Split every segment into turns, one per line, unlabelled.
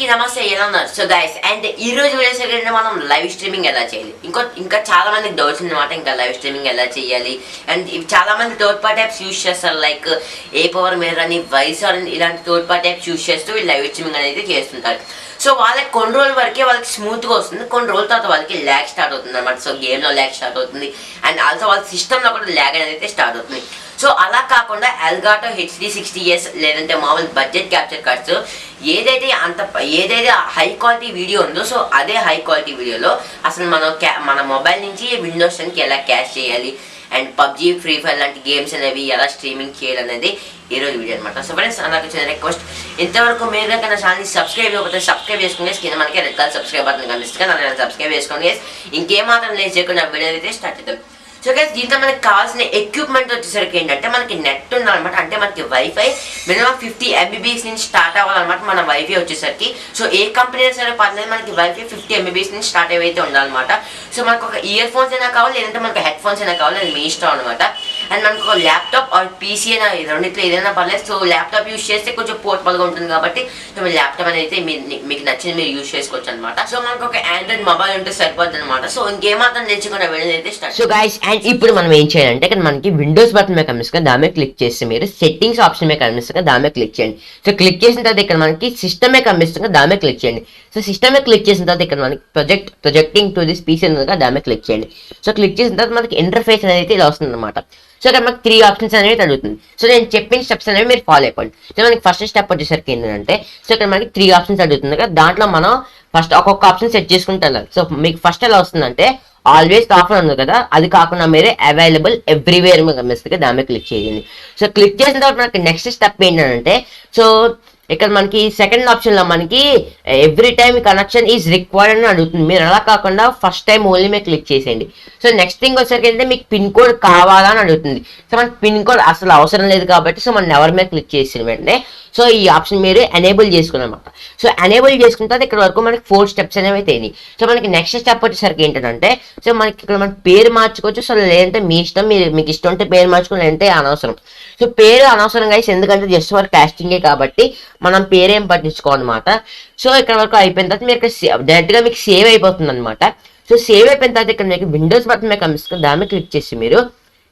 అందరికీ నమస్తే, ఎలా ఉన్నారు? సో గైస్, అండ్ ఈ రోజు వీడియోస్ ఏంటంటే మనం లైవ్ స్ట్రీమింగ్ ఎలా చేయాలి, ఇంకా చాలా మందికి డౌట్స్ అనమాట. ఇంకా లైవ్ స్ట్రీమింగ్ ఎలా చేయాలి, అండ్ చాలా మంది థర్డ్ పార్టీ యాప్స్ యూస్ చేస్తారు, లైక్ ఏ పవర్ మేర్ అని, వైసర్ అని, ఇలాంటి థర్డ్ పార్టీ యాప్స్ యూస్ చేస్తూ వీళ్ళు లైవ్ స్ట్రీమింగ్ అనేది చేస్తుంటారు. సో వాళ్ళకి కొన్ని రోజుల వరకే వాళ్ళకి స్మూత్గా వస్తుంది, కొన్ని రోజుల తర్వాత వాళ్ళకి ల్యాగ్ స్టార్ట్ అవుతుంది అనమాట. సో గేమ్లో ల్యాగ్ స్టార్ట్ అవుతుంది, అండ్ ఆల్సో వాళ్ళ సిస్టంలో కూడా ల్యాగ్ అనేది అయితే స్టార్ట్ అవుతుంది. సో అలా కాకుండా ఎల్గాటో HD60S లేదంటే మామూలు బడ్జెట్ క్యాప్చర్ కార్డ్స్ ఏదైతే హై క్వాలిటీ వీడియో ఉందో, సో అదే హై క్వాలిటీ వీడియోలో అసలు మన మొబైల్ నుంచి విండోస్ 10కి ఎలా క్యాష్ చేయాలి, అండ్ పబ్జీ, ఫ్రీ ఫైర్ లాంటి గేమ్స్ అనేవి ఎలా స్ట్రీమింగ్ చేయాలనేది ఈరోజు వీడియో అనమాట. సో ఫ్రెండ్స్, నాకు వచ్చిన రిక్వెస్ట్, ఇంతవరకు మీరు కనుక నా ఛానల్ని సబ్స్క్రైబ్ అయిపోతే సబ్స్క్రైబ్ చేసుకుని కింద మనకి రెడ్ కలర్ సబ్స్క్రైబ్ బటన్ కనిపిస్తుంది, నా సబ్స్క్రైబ్ చేసుకోండి. ఇంకేమాత్రం లేట్ చేయకుండా వీడియో అయితే స్టార్ట్ చేద్దాం. సో గైస్, దీంట్లో మనకి కావాల్సిన ఎక్విప్మెంట్ వచ్చేసరికి ఏంటంటే మనకి నెట్ ఉండాలన్నమాట. అంటే మనకి వైఫై మినిమం 50 MBPS నుంచి స్టార్ట్ అవ్వాలన్నమాట మన వైఫై వచ్చేసరికి. సో ఏ కంపెనీ అయినా సరే పర్లేదు, మనకి వైఫై 50 MBPS నుంచి స్టార్ట్ అయితే ఉండాలన్నమాట. సో మనకు ఒక ఇయర్ ఫోన్స్ అయినా కావాలి, లేదంటే మనకు హెడ్ ఫోన్స్ అయినా కావాలి, అది మీ ఇష్టం అనమాట. అండ్ మనకు ఒక ల్యాప్టాప్ ఆర్ PC అయినా, రెండిట్లో ఏదైనా పర్లేదు. సో ల్యాప్టాప్ యూస్ చేస్తే కొంచెం పోర్టబుల్గా ఉంటుంది కాబట్టి సో మీ ల్యాప్టాప్ అనేది మీకు నచ్చింది మీరు యూస్ చేసుకోవచ్చు అనమాట. సో మనకు ఒక ఆండ్రాయిడ్ మొబైల్ ఉంటే సరిపోద్ది అనమాట. సో ఇంకేమాత్రం తెచ్చుకున్న వెళ్ళి అయితే స్టార్ట్. సో గైస్, అండ్ ఇప్పుడు మనం ఏం చేయాలంటే ఇక్కడ మనకి విండోస్ బటన్ మీద కనిపిస్తుంది, దాని మీద క్లిక్ చేసి మీరు సెట్టింగ్స్ ఆప్షన్ మీద కనిపిస్తుంది, దాని మీద క్లిక్ చేయండి. సో క్లిక్ చేసిన తర్వాత ఇక్కడ మనకి సిస్టమ్ మీద కనిపిస్తుంది, దాని మీద క్లిక్ చేయండి. సో సిస్టమ్ మీద క్లిక్ చేసిన తర్వాత ఇక్కడ మనకి ప్రొజెక్టింగ్ టు దిస్ PC ఉంది, దాని మీద క్లిక్ చేయండి. సో క్లిక్ చేసిన తర్వాత మనకి ఇంటర్ఫేస్ అనేది ఇలా వస్తుంది అనమాట. సో ఇక్కడ మనకి 3 ఆప్షన్స్ అనేవి అడుగుతుంది. సో నేను చెప్పిన స్టెప్స్ అనేవి మీరు ఫాలో అయిపోండి. సో మనకి ఫస్ట్ స్టెప్ వచ్చేసరికి ఏంటంటే, సో ఇక్కడ మనకి 3 ఆప్షన్స్ అడుగుతుంది కదా, దాంట్లో మనం ఫస్ట్ ఒక్కొక్క ఆప్షన్ సెట్ చేసుకుంటే వెళ్ళాలి. సో మీకు ఫస్ట్ ఎలా వస్తుందంటే ఆల్వేస్ ఆఫర్ ఉంది కదా, అది కాకుండా మీరే అవైలబుల్ ఎవ్రీవేర్ మీద గమనిస్తే దాని మీద క్లిక్ చేయండి. సో క్లిక్ చేసిన తర్వాత మనకి నెక్స్ట్ స్టెప్ ఏంటంటే, సో ఇక్కడ మనకి సెకండ్ ఆప్షన్ లో మనకి every time connection is required అని అడుగుతుంది. మీరు అలా కాకుండా ఫస్ట్ టైం ఓన్లీ మీద క్లిక్ చేసేయండి. సో నెక్స్ట్ థింగ్ వచ్చేసరికి ఏంటంటే మీకు పిన్ కోడ్ కావాలా అని అడుగుతుంది. సో మనకి పిన్ కోడ్ అసలు అవసరం లేదు కాబట్టి సో మనం ఎవరి మీద క్లిక్ చేసిన వెంటనే సో ఈ ఆప్షన్ మీరు ఎనేబుల్ చేసుకున్నమాట. సో ఎనేబుల్ చేసుకున్న తర్వాత ఇక్కడ వరకు మనకి 4 స్టెప్స్ అనేవి అయినాయి. సో మనకి నెక్స్ట్ స్టెప్ వచ్చేసరికి ఏంటంటే, సో మనకి ఇక్కడ మన పేరు మార్చుకోవచ్చు. సో లేదంటే మీ ఇష్టం, మీకు ఇష్టం ఉంటే పేరు మార్చుకుని, లేదంటే అనవసరం. సో పేరు అనవసరం గైస్, ఎందుకంటే జస్ట్ ఫర్ కాస్టింగే కాబట్టి మనం పేరేం పట్టించుకోవాలన్నమాట. సో ఇక్కడ వరకు అయిపోయిన తర్వాత మీరు ఇక్కడ డైరెక్ట్గా మీకు సేవ్ అయిపోతుంది అనమాట. సో సేవ్ అయిపోయిన తర్వాత ఇక్కడ మీకు విండోస్ బటన్ మీద కనిపిస్తుంది, దాని మీద క్లిక్ చేసి మీరు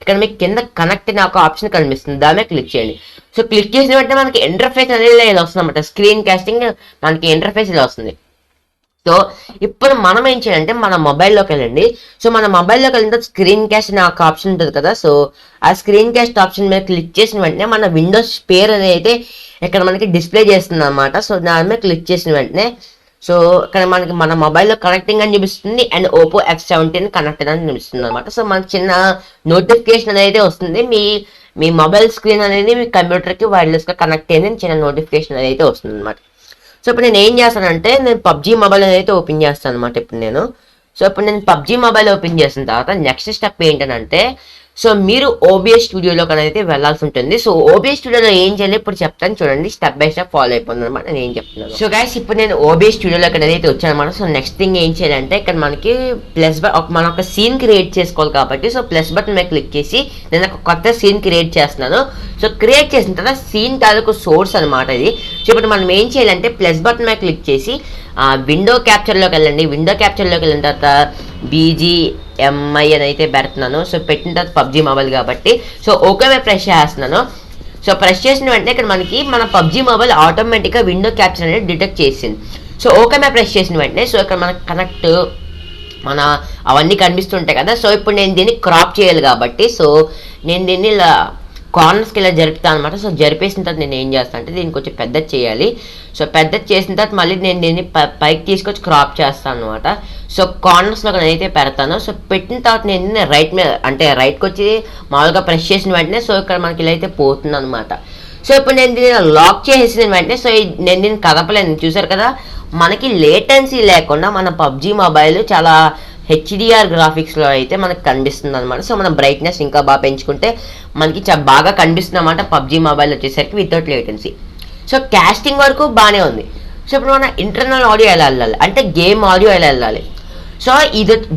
ఇక్కడ మీకు కింద కనెక్ట్ అనే ఒక ఆప్షన్ కనిపిస్తుంది, దాని మీద క్లిక్ చేయండి. సో క్లిక్ చేసిన వెంటనే మనకి ఇంటర్ఫేస్ అనేది ఇలా వస్తుంది అనమాట. స్క్రీన్ కాస్టింగ్ మనకి ఇంటర్ఫేస్ ఇలా వస్తుంది. సో ఇప్పుడు మనం ఏం చేయాలంటే మన మొబైల్లోకి వెళ్ళండి. సో మన మొబైల్లోకి వెళ్ళిన తర్వాత స్క్రీన్ క్యాస్ట్ అనే ఒక ఆప్షన్ ఉంటుంది కదా, సో ఆ స్క్రీన్ క్యాస్ట్ ఆప్షన్ మీద క్లిక్ చేసిన వెంటనే మన విండోస్ పేరు అనేది అయితే ఇక్కడ మనకి డిస్ప్లే చేస్తుంది అనమాట. సో దాని మీద క్లిక్ చేసిన వెంటనే సో ఇక్కడ మనకి మన మొబైల్లో కనెక్టింగ్ అని చూపిస్తుంది, అండ్ ఓపో X17 కనెక్టెడ్ అని చూపిస్తుంది అనమాట. సో మనకి చిన్న నోటిఫికేషన్ అనేది వస్తుంది, మీ మొబైల్ స్క్రీన్ అనేది మీ కంప్యూటర్కి వైర్లెస్గా కనెక్ట్ అయ్యింది చిన్న నోటిఫికేషన్ అనేది వస్తుంది అనమాట. సో ఇప్పుడు నేను ఏం చేస్తానంటే, నేను పబ్జీ మొబైల్ అనేది ఓపెన్ చేస్తాను అనమాట ఇప్పుడు నేను. సో ఇప్పుడు నేను పబ్జీ మొబైల్ ఓపెన్ చేసిన తర్వాత నెక్స్ట్ స్టెప్ ఏంటంటే, సో మీరు OBS స్టూడియోలోకి అనేది వెళ్ళాల్సి ఉంటుంది. సో OBS స్టూడియోలో ఏం చేయాలి ఇప్పుడు చెప్తాను చూడండి, స్టెప్ బై స్టెప్ ఫాలో అయిపోతుంది అనమాట నేను ఏం చెప్తున్నాను. సో గైస్, ఇప్పుడు నేను OBS స్టూడియోలోకి అనేది వచ్చాను అనమాట. సో నెక్స్ట్ థింగ్ ఏం చేయాలంటే, ఇక్కడ మనకి మనం ఒక సీన్ క్రియేట్ చేసుకోవాలి కాబట్టి సో ప్లస్ బటన్ మీద క్లిక్ చేసి నేను ఒక కొత్త సీన్ క్రియేట్ చేస్తున్నాను. సో క్రియేట్ చేసిన తర్వాత సీన్ తాలూకు సోర్స్ అనమాట ఇది. సో ఇప్పుడు మనం ఏం చేయాలంటే ప్లస్ బటన్ మీద క్లిక్ చేసి విండో క్యాప్చర్లోకి వెళ్ళండి. విండో క్యాప్చర్లోకి వెళ్ళిన తర్వాత BGMI అని అయితే పెడుతున్నాను. సో పెట్టిన తర్వాత పబ్జీ మొబైల్ కాబట్టి సో ఓకే మీద ప్రెస్ చేస్తున్నాను. సో ప్రెస్ చేసిన వెంటనే ఇక్కడ మనకి మన పబ్జీ మొబైల్ ఆటోమేటిక్గా విండో క్యాప్చర్ అనేది డిటెక్ట్ చేసింది. సో ఓకే మీద ప్రెస్ చేసిన వెంటనే సో ఇక్కడ మనకు కనెక్ట్ అవన్నీ కనిపిస్తుంటాయి కదా. సో ఇప్పుడు నేను దీన్ని క్రాప్ చేయాలి కాబట్టి సో నేను దీన్ని ఇలా కార్నర్స్కి ఇలా జరుపుతాను అనమాట. సో జరిపేసిన తర్వాత నేను ఏం చేస్తాను అంటే దీన్ని కొంచెం పెద్దది చేయాలి. సో పెద్దది చేసిన తర్వాత మళ్ళీ నేను దీన్ని పైకి తీసుకొచ్చి క్రాప్ చేస్తాను అనమాట. సో కార్నర్స్లో అయితే పెడతాను. సో పెట్టిన తర్వాత నేను రైట్ మీద అంటే రైట్కి వచ్చి మామూలుగా ప్రెస్ చేసిన వెంటనే సో ఇక్కడ మనకి ఇలా అయితే పోతుంది అనమాట. సో ఇప్పుడు నేను దీన్ని లాక్ చేసిన వెంటనే సో నేను దీన్ని కదపలేను, చూసారు కదా. మనకి లేటెన్సీ లేకుండా మన పబ్జీ మొబైల్ చాలా HDR గ్రాఫిక్స్లో అయితే మనకు కనిపిస్తుంది అనమాట. సో మనం బ్రైట్నెస్ ఇంకా బాగా పెంచుకుంటే మనకి బాగా కనిపిస్తుంది అనమాట పబ్జీ మొబైల్ వచ్చేసరికి వితౌట్ లేటెన్సీ. సో కాస్టింగ్ వరకు బాగానే ఉంది. సో ఇప్పుడు మన ఇంటర్నల్ ఆడియో ఎలా వెళ్ళాలి అంటే గేమ్ ఆడియో ఎలా వెళ్ళాలి. సో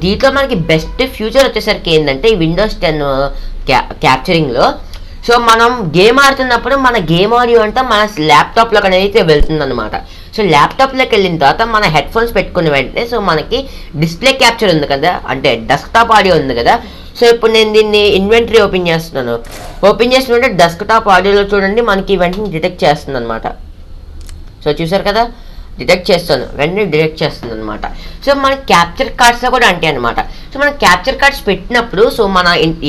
దీంట్లో మనకి బెస్ట్ ఫ్యూచర్ వచ్చేసరికి ఏంటంటే విండోస్ 10 క్యాప్చరింగ్లో సో మనం గేమ్ ఆడుతున్నప్పుడు మన గేమ్ ఆడియో అంతా మన ల్యాప్టాప్లోకి అనేది వెళ్తుంది అనమాట. సో ల్యాప్టాప్లోకి వెళ్ళిన తర్వాత మన హెడ్ ఫోన్స్ పెట్టుకున్న వెంటనే సో మనకి డిస్ప్లే క్యాప్చర్ ఉంది కదా, అంటే డెస్క్టాప్ ఆడియో ఉంది కదా. సో ఇప్పుడు నేను దీన్ని ఇన్వెంటరీ ఓపెన్ చేస్తుంటే డెస్క్టాప్ ఆడియోలో చూడండి మనకి వెంటనే డిటెక్ట్ చేస్తుంది అనమాట. సో చూసారు కదా, వెంటనే డిటెక్ట్ చేస్తుంది అనమాట. సో మన క్యాప్చర్ కార్డ్స్లో కూడా అంటే అనమాట. సో మన క్యాప్చర్ కార్డ్స్ పెట్టినప్పుడు సో మన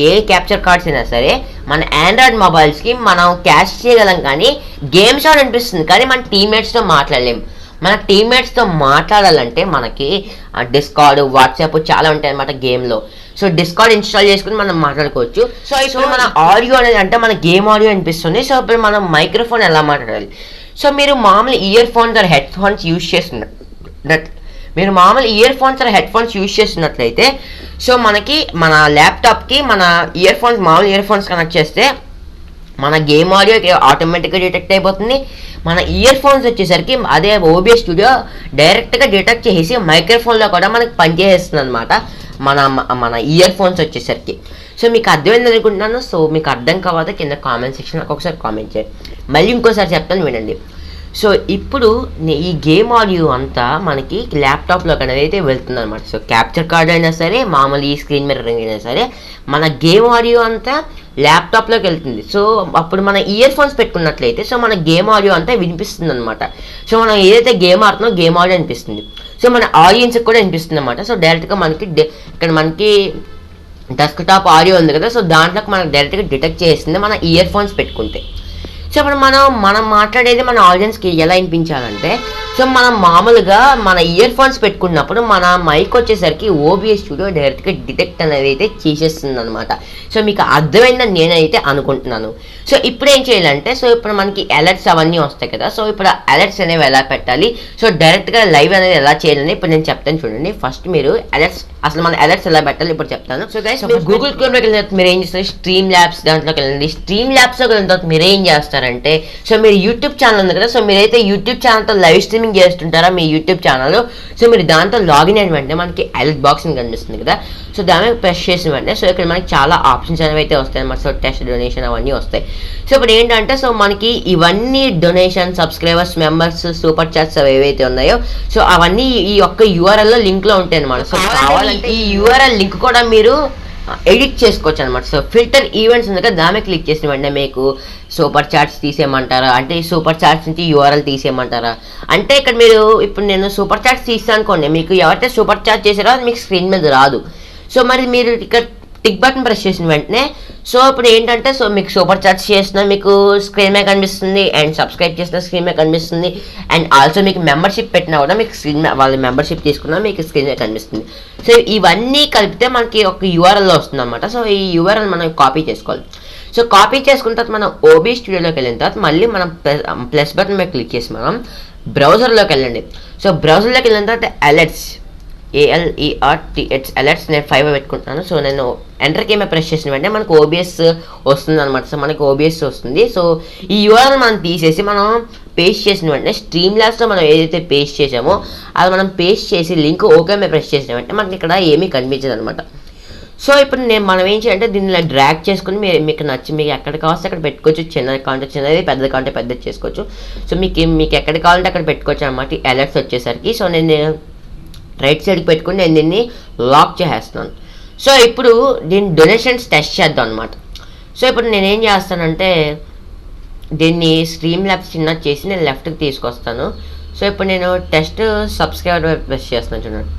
ఏ క్యాప్చర్ కార్డ్స్ అయినా సరే మన ఆండ్రాయిడ్ మొబైల్స్కి మనం క్యాష్ చేయగలం, కానీ గేమ్స్ ఆడ అనిపిస్తుంది, కానీ మన టీమ్మేట్స్తో మాట్లాడలేము. మన టీమ్మేట్స్తో మాట్లాడాలంటే మనకి డిస్కార్డ్, వాట్సాప్ చాలా ఉంటాయి అనమాట గేమ్లో. సో డిస్కార్డ్ ఇన్స్టాల్ చేసుకుని మనం మాట్లాడుకోవచ్చు. సో ఇప్పుడు మన ఆడియో అనేది అంటే మన గేమ్ ఆడియో అనిపిస్తుంది. సో ఇప్పుడు మనం మైక్రోఫోన్ ఎలా మాట్లాడాలి? సో మీరు మామూలు earphones or headphones use చేస్తున్నట్లయితే సో మనకి మన ల్యాప్టాప్కి మన మామూలు ఇయర్ ఫోన్స్ కనెక్ట్ చేస్తే మన గేమ్ ఆడియో ఆటోమేటిక్గా డిటెక్ట్ అయిపోతుంది. మన ఇయర్ ఫోన్స్ వచ్చేసరికి అదే ఓబిఎస్ స్టూడియో డైరెక్ట్గా డిటెక్ట్ చేసి మైక్రోఫోన్లో కూడా మనకి పనిచేస్తుంది అనమాట మన ఇయర్ ఫోన్స్ వచ్చేసరికి. సో మీకు అర్థమైంది అనుకుంటున్నాను. సో మీకు అర్థం కావాలి కింద కామెంట్ సెక్షన్ ఒకసారి కామెంట్ చేయండి. మళ్ళీ ఇంకోసారి చెప్తాను వినండి. సో ఇప్పుడు ఈ గేమ్ ఆడియో అంతా మనకి ల్యాప్టాప్లోకి అనేది అయితే వెళ్తుంది అనమాట. సో క్యాప్చర్ కార్డ్ అయినా సరే మామూలు ఈ స్క్రీన్ మిర్రరింగ్ అయినా సరే మన గేమ్ ఆడియో అంతా ల్యాప్టాప్లోకి వెళ్తుంది. సో అప్పుడు మన ఇయర్ ఫోన్స్ పెట్టుకున్నట్లయితే సో మన గేమ్ ఆడియో అంతా వినిపిస్తుంది అనమాట. సో మనం ఏదైతే గేమ్ ఆడుతున్నామో గేమ్ ఆడియో అనిపిస్తుంది. సో మన ఆడియన్స్కి కూడా అనిపిస్తుంది అనమాట. సో డైరెక్ట్గా ఇక్కడ మనకి డెస్క్టాప్ ఆడియో ఉంది కదా, సో దాంట్లోకి మనకు డైరెక్ట్గా డిటెక్ట్ చేస్తుంది మన ఇయర్ ఫోన్స్ పెట్టుకుంటే. సో ఇప్పుడు మనం మాట్లాడేది మన ఆడియన్స్కి ఎలా వినిపించాలంటే సో మనం మామూలుగా మన ఇయర్ ఫోన్స్ పెట్టుకున్నప్పుడు మన మైక్ వచ్చేసరికి ఓబిఎస్ స్టూడియో డైరెక్ట్గా డిటెక్ట్ అనేది అయితే చేసేస్తుంది అనమాట. సో మీకు అర్థమైందని నేనైతే అనుకుంటున్నాను. సో ఇప్పుడు ఏం చేయాలంటే సో ఇప్పుడు మనకి అలర్ట్స్ అవన్నీ వస్తాయి కదా. సో ఇప్పుడు అలర్ట్స్ అనేవి ఎలా పెట్టాలి, సో డైరెక్ట్గా లైవ్ అనేది ఎలా చేయాలని ఇప్పుడు నేను చెప్తాను చూడండి. ఫస్ట్ మీరు అసలు మన అలర్ట్స్ ఎలా పెట్టాలి ఇప్పుడు చెప్తాను. సో గైస్ గూగుల్ క్రోమ్లోకి వెళ్ళిన తర్వాత మీరు ఏం చేస్తారు, స్ట్రీమ్ ల్యాబ్స్ దాంట్లోకి వెళ్ళండి. స్ట్రీమ్ ల్యాబ్స్లోకి వెళ్ళిన తర్వాత మీరు ఏం చేస్తారంటే సో మీరు యూట్యూబ్ ఛానల్ ఉంది కదా, సో మీరైతే యూట్యూబ్ ఛానల్తో లైవ్ స్ట్రీమింగ్ చేస్తుంటారా మీ యూట్యూబ్ ఛానల్, సో మీరు దాంతో లాగిన్ అయిన వెంటనే మనకి అలర్ట్ బాక్స్ కనిపిస్తుంది కదా. సో దాని మీద ప్రెస్ చేసిన వెంటనే సో ఇక్కడ మనకి చాలా ఆప్షన్స్ అనేవి అయితే వస్తాయి అన్నమాట. సో టెస్ట్ డొనేషన్ అవన్నీ వస్తాయి. సో ఇప్పుడు ఏంటంటే సో మనకి ఇవన్నీ donation, subscribers, members, super chats అవి ఏవైతే ఉన్నాయో సో అవన్నీ ఈ యొక్క యూఆర్ఎల్లో లింక్లో ఉంటాయి అనమాట. సో కావాలంటే ఈ యూఆర్ఎల్ లింక్ కూడా మీరు ఎడిట్ చేసుకోవచ్చు అనమాట. సో ఫిల్టర్ ఈవెంట్స్ ఉంది కదా, దాని మీద క్లిక్ చేసిన వెంటనే మీకు సూపర్ చాట్స్ తీసేయమంటారా, అంటే ఈ సూపర్ చాట్స్ నుంచి యూఆర్ఎల్ తీసేయమంటారా, అంటే ఇక్కడ మీరు ఇప్పుడు నేను సూపర్ చాట్స్ తీస్తాను అనుకోండి, మీకు ఎవరైతే సూపర్ చాట్ చేసారో అది మీకు స్క్రీన్ మీద రాదు. సో మరి మీరు ఇక్కడ టిక్ బటన్ ప్రెస్ చేసిన వెంటనే సో ఇప్పుడు ఏంటంటే సో మీకు సూపర్ చాట్స్ చేసినా మీకు స్క్రీన్ మీద కనిపిస్తుంది, అండ్ సబ్స్క్రైబ్ చేసిన స్క్రీన్ మీద కనిపిస్తుంది, అండ్ ఆల్సో మీకు మెంబర్షిప్ పెట్టినా కూడా మీకు స్క్రీన్ మీద వాళ్ళ మెంబర్షిప్ తీసుకున్నా మీకు స్క్రీన్ మీద కనిపిస్తుంది. సో ఇవన్నీ కలిపితే మనకి ఒక యూఆర్ఎల్ వస్తుంది అనమాట. సో ఈ యూఆర్ఎల్ మనం కాపీ చేసుకోవాలి. సో కాపీ చేసుకున్న తర్వాత మనం ఓబీ స్టూడియోలోకి వెళ్ళిన తర్వాత మళ్ళీ మనం ప్లస్ బటన్ మీద క్లిక్ చేసి మనం బ్రౌజర్లోకి వెళ్ళండి. సో బ్రౌజర్లోకి వెళ్ళిన తర్వాత అలర్ట్స్ అలర్ట్స్ నేను 5 పెట్టుకుంటున్నాను. సో నేను ఎంటర్ కీ మీద ప్రెస్ చేసిన వెంటనే మనకు ఓబిఎస్ వస్తుంది అనమాట. సో మనకి ఓబిఎస్ వస్తుంది. సో ఈ యూఆర్ఎల్ మనం తీసేసి మనం పేస్ట్ చేసిన వెంటనే స్ట్రీమ్ ల్యాబ్స్లో మనం ఏదైతే పేస్ట్ చేసామో అది మనం పేస్ట్ చేసి లింక్ ఓకే మీద ప్రెస్ చేసిన వెంటనే మనకి ఇక్కడ ఏమీ కనిపించదు అనమాట. సో ఇప్పుడు మనం ఏం చేయాలంటే దీన్ని డ్రాగ్ చేసుకుని మీకు మీకు ఎక్కడ కావాల్సి అక్కడ పెట్టుకోవచ్చు. చిన్నది కావాలంటే చిన్నది, పెద్దది కావాలంటే పెద్దది చేసుకోవచ్చు. సో మీకు ఎక్కడ కావాలంటే అక్కడ పెట్టుకోవచ్చు అనమాట ఈ అలర్ట్స్ వచ్చేసరికి. సో నేను రైట్ సైడ్కి పెట్టుకుని నేను దీన్ని లాక్ చేసేస్తున్నాను. సో ఇప్పుడు దీన్ని డొనేషన్స్ టెస్ట్ చేద్దాం అనమాట. సో ఇప్పుడు నేనేం చేస్తానంటే దీన్ని స్ట్రీమ్ ల్యాబ్స్ చిన్నది చేసి నేను లెఫ్ట్కి తీసుకొస్తాను. సో ఇప్పుడు నేను టెస్ట్ సబ్స్క్రైబర్ ప్రెస్ చేస్తున్నాను చూడండి.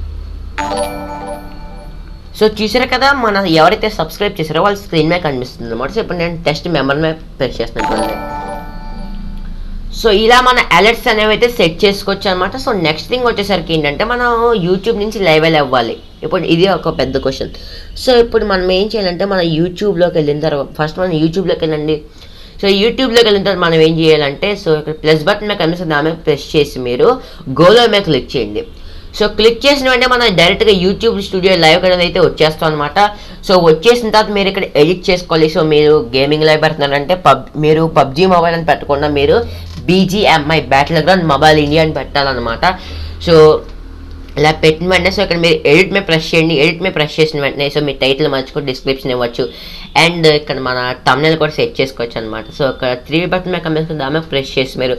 సో చూసారు కదా, మన ఎవరైతే సబ్స్క్రైబ్ చేశారో వాళ్ళ స్క్రీన్ మీద కనిపిస్తుంది అనమాట. సో ఇప్పుడు నేను టెస్ట్ మెంబర్ మీద ప్రెస్ చేస్తున్నాను చూడండి. సో ఇలా మన అలర్ట్స్ అనేవి అయితే సెట్ చేసుకోవచ్చు అనమాట. సో నెక్స్ట్ థింగ్ వచ్చేసరికి ఏంటంటే మనం యూట్యూబ్ నుంచి లైవ్ అవ్వాలి. ఇప్పుడు ఇది ఒక పెద్ద క్వశ్చన్. సో ఇప్పుడు మనం ఏం చేయాలంటే మన యూట్యూబ్లోకి వెళ్ళిన తర్వాత ఫస్ట్ మనం యూట్యూబ్లోకి వెళ్ళండి. సో యూట్యూబ్లోకి వెళ్ళిన తర్వాత మనం ఏం చేయాలంటే సో ఇక్కడ ప్లస్ బటన్ మీద కనిపిస్తుంది, దాని మీద ప్రెస్ చేసి మీరు గోలో మీద క్లిక్ చేయండి. సో క్లిక్ చేసిన వెంటనే మనం డైరెక్ట్గా యూట్యూబ్ స్టూడియో లైవ్ అనేది అయితే వచ్చేస్తాం అనమాట. సో వచ్చేసిన తర్వాత మీరు ఇక్కడ ఎడిట్ చేసుకోవాలి. సో మీరు గేమింగ్ లైవ్ పెడుతున్నారంటే మీరు పబ్జీ మొబైల్ అని పెట్టకుండా మీరు BGMI battle ground mobile India అని పెట్టాలన్నమాట. సో ఇలా పెట్టిన వెంటనే సో ఇక్కడ మీరు ఎడిట్ మీద ప్రెస్ చేయండి. ఎడిట్ మీద ప్రెస్ చేసిన వెంటనే సో మీ టైటిల్ మార్చుకొని డిస్క్రిప్షన్ ఇవ్వచ్చు. అండ్ ఇక్కడ మన thumbnail కూడా సెట్ చేసుకోవచ్చు అనమాట. సో ఇక్కడ 3 బటన్ మీద కమ్మేసుకుని దాని మీద ప్రెస్ చేసి మీరు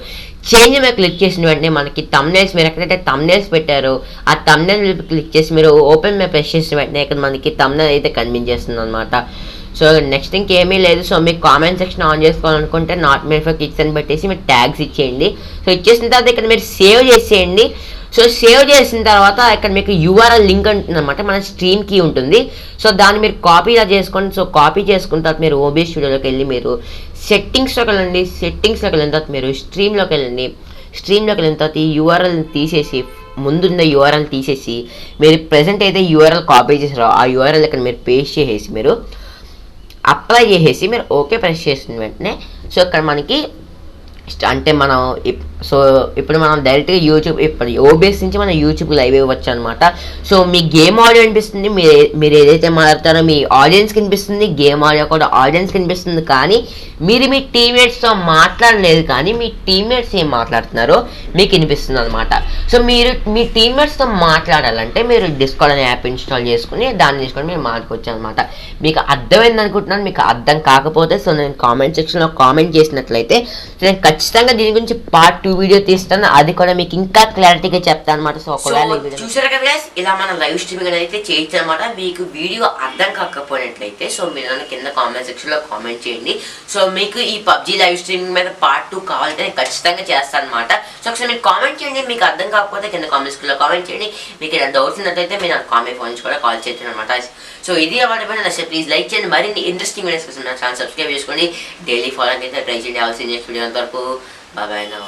చేంజ్ మీద క్లిక్ చేసిన వెంటనే మనకి thumbnails మీరు ఎక్కడైతే thumbnails పెట్టారో ఆ thumbnail క్లిక్ చేసి మీరు ఓపెన్ మీద ప్రెస్ చేసిన వెంటనే ఇక్కడ మనకి thumbnail అయితే కనిపించేస్తుంది అనమాట. సో నెక్స్ట్ ఇంకేమీ లేదు. సో మీకు కామెంట్ సెక్షన్ ఆన్ చేసుకోవాలనుకుంటే నాట్ మేడ్ ఫర్ కిడ్స్ అని పెట్టేసి మీరు ట్యాగ్స్ ఇచ్చేయండి. సో ఇచ్చేసిన తర్వాత ఇక్కడ మీరు సేవ్ చేసేయండి. సో సేవ్ చేసిన తర్వాత ఇక్కడ మీకు యూఆర్ఎల్ లింక్ ఉంటుంది అనమాట, మన స్ట్రీమ్కి ఉంటుంది. సో దాన్ని మీరు కాపీలా చేసుకోండి. సో కాపీ చేసుకున్న తర్వాత మీరు ఓబీ స్టూడియోలోకి వెళ్ళి మీరు సెట్టింగ్స్లోకి వెళ్ళండి. సెట్టింగ్స్లోకి వెళ్ళిన తర్వాత మీరు స్ట్రీమ్లోకి వెళ్ళండి. స్ట్రీమ్లోకి వెళ్ళిన తర్వాత ఈ యూఆర్ఎల్ని తీసేసి ముందున్న యూఆర్ఎల్ తీసేసి మీరు ప్రెసెంట్ అయితే యూఆర్ఎల్ కాపీ చేసారో ఆ యూఆర్ఎల్ ఇక్కడ మీరు పేస్ట్ చేసేసి మీరు అప్లై చేసేసి మీరు ఓకే ప్రెస్ చేసిన వెంటనే సో ఇక్కడ మనకి అంటే మనం సో ఇప్పుడు మనం డైరెక్ట్గా యూట్యూబ్ ఇప్పుడు ఓబిఎస్ నుంచి మనం యూట్యూబ్ లైవ్ ఇవ్వచ్చు అనమాట. సో మీ గేమ్ ఆడియో అనిపిస్తుంది, మీరు ఏదైతే మాట్లాడతారో మీ ఆడియన్స్కి వినిపిస్తుంది, గేమ్ ఆడియో కూడా ఆడియన్స్కి వినిపిస్తుంది. కానీ మీరు మీ టీమ్మేట్స్తో మాట్లాడలేదు, కానీ మీ టీమ్మేట్స్ ఏం మాట్లాడుతున్నారో మీకు వినిపిస్తుంది అనమాట. సో మీరు మీ టీమ్మేట్స్తో మాట్లాడాలంటే మీరు డిస్కార్డ్ అనే యాప్ ఇన్స్టాల్ చేసుకుని దాన్ని తీసుకొని మీరు మాట్లాడుకోవచ్చు అనమాట. మీకు అర్థమైంది అనుకుంటున్నాను. మీకు అర్థం కాకపోతే సో నేను కామెంట్ సెక్షన్లో కామెంట్ చేసినట్లయితే నేను ఖచ్చితంగా దీని గురించి పార్ట్ 2 వీడియో తీస్తాను, అది కూడా మీకు ఇంకా క్లారిటీగా చెప్తాను అనమాట. సో ఒకవేళ చూసారు కదా గైస్, ఇలా మనం లైవ్ స్ట్రీమింగ్ అనేది చేయొచ్చు అనమాట. మీకు వీడియో అర్థం కాకపోయినట్లయితే సో మీరు నన్ను కింద కామెంట్ సెక్షన్లో కామెంట్ చేయండి. సో మీకు ఈ పబ్జీ లైవ్ స్ట్రీమింగ్ మీద పార్ట్ 2 కావాలంటే నేను ఖచ్చితంగా చేస్తాను అనమాట. సో ఒకసారి మీరు కామెంట్ చేయండి. మీకు అర్థం కాకపోతే కింద కామెంట్ సెక్షన్లో కామెంట్ చేయండి. మీకు ఏదైనా డౌట్స్ ఉన్నట్లయితే మీరు నాకు కామెంట్ ఫోన్ నుంచి కూడా కాల్ చేయొచ్చు అనమాట. సో ఇది అవ్వడం నచ్చే ప్లీజ్ లైక్ చేయండి. మరిన్ని ఇంట్రెస్టింగ్ వీడియోస్ కోసం నా ఛానల్ సబ్స్క్రైబ్ చేసుకోండి. డైలీ ఫాలో అయితే ట్రై చేయండి. ఆల్సీ నెక్స్ట్ వీడియో అంతవరకు బాయ్ నౌ.